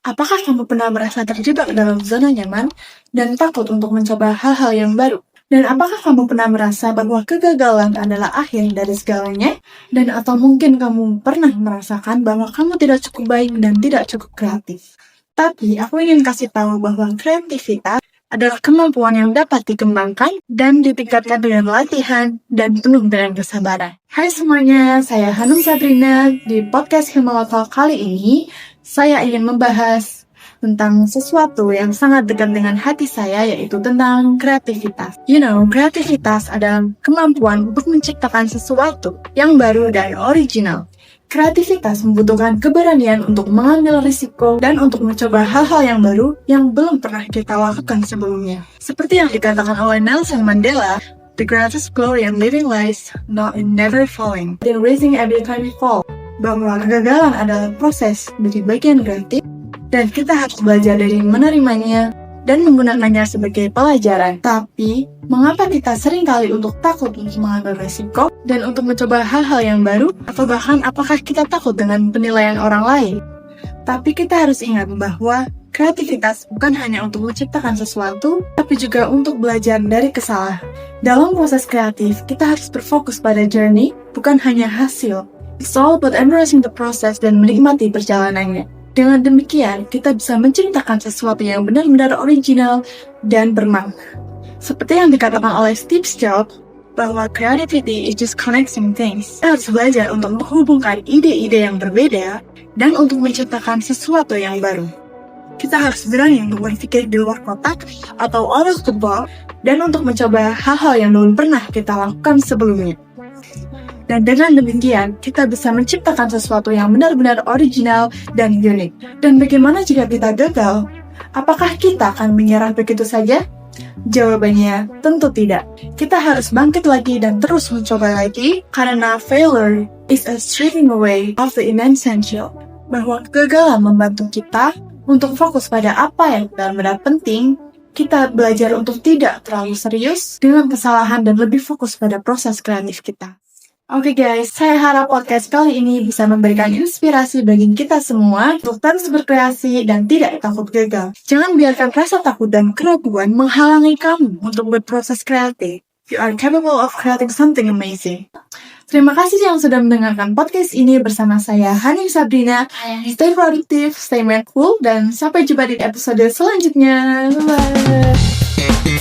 Apakah kamu pernah merasa terjebak dalam zona nyaman dan takut untuk mencoba hal-hal yang baru? Dan apakah kamu pernah merasa bahwa kegagalan adalah akhir dari segalanya? Dan atau mungkin kamu pernah merasakan bahwa kamu tidak cukup baik dan tidak cukup kreatif? Tapi aku ingin kasih tahu bahwa kreativitas adalah kemampuan yang dapat dikembangkan dan ditingkatkan dengan latihan dan penuh dengan kesabaran. Hai semuanya, saya Hanum Sabrina. Di podcast Himalatal kali ini, saya ingin membahas tentang sesuatu yang sangat dekat dengan hati saya, yaitu tentang kreativitas. Kreativitas adalah kemampuan untuk menciptakan sesuatu yang baru dan original. Kreativitas membutuhkan keberanian untuk mengambil risiko dan untuk mencoba hal-hal yang baru yang belum pernah kita lakukan sebelumnya. Seperti yang dikatakan oleh Nelson Mandela, "The greatest glory in living lies not in never falling, but in raising every time we fall." Bahwa kegagalan adalah proses dari bagian kreatif dan kita harus belajar dari menerimanya dan menggunakannya sebagai pelajaran. Tapi, mengapa kita sering kali untuk takut untuk mengambil resiko dan untuk mencoba hal-hal yang baru? Atau bahkan apakah kita takut dengan penilaian orang lain? Tapi kita harus ingat bahwa kreativitas bukan hanya untuk menciptakan sesuatu, tapi juga untuk belajar dari kesalahan. Dalam proses kreatif, kita harus berfokus pada journey, bukan hanya hasil. It's all about embracing the process dan menikmati perjalanannya. Dengan demikian, kita bisa menciptakan sesuatu yang benar-benar original dan bermakna. Seperti yang dikatakan oleh Steve Jobs, bahwa creativity is just connecting things. Kita harus belajar untuk menghubungkan ide-ide yang berbeda dan untuk menciptakan sesuatu yang baru. Kita harus berani untuk berpikir di luar kotak atau out of the box dan untuk mencoba hal-hal yang belum pernah kita lakukan sebelumnya. Dan dengan demikian, kita bisa menciptakan sesuatu yang benar-benar original dan unik. Dan bagaimana jika kita gagal? Apakah kita akan menyerah begitu saja? Jawabannya, tentu tidak. Kita harus bangkit lagi dan terus mencoba lagi, karena failure is a stripping away of the inessential. Bahwa kegagalan membantu kita untuk fokus pada apa yang benar-benar penting. Kita belajar untuk tidak terlalu serius dengan kesalahan dan lebih fokus pada proses kreatif kita. Oke guys, saya harap podcast kali ini bisa memberikan inspirasi bagi kita semua untuk terus berkreasi dan tidak takut gagal. Jangan biarkan rasa takut dan keraguan menghalangi kamu untuk berproses kreatif. You are capable of creating something amazing. Terima kasih yang sudah mendengarkan podcast ini bersama saya, Hanum Sabrina. Stay productive, stay mindful, dan sampai jumpa di episode selanjutnya. Bye!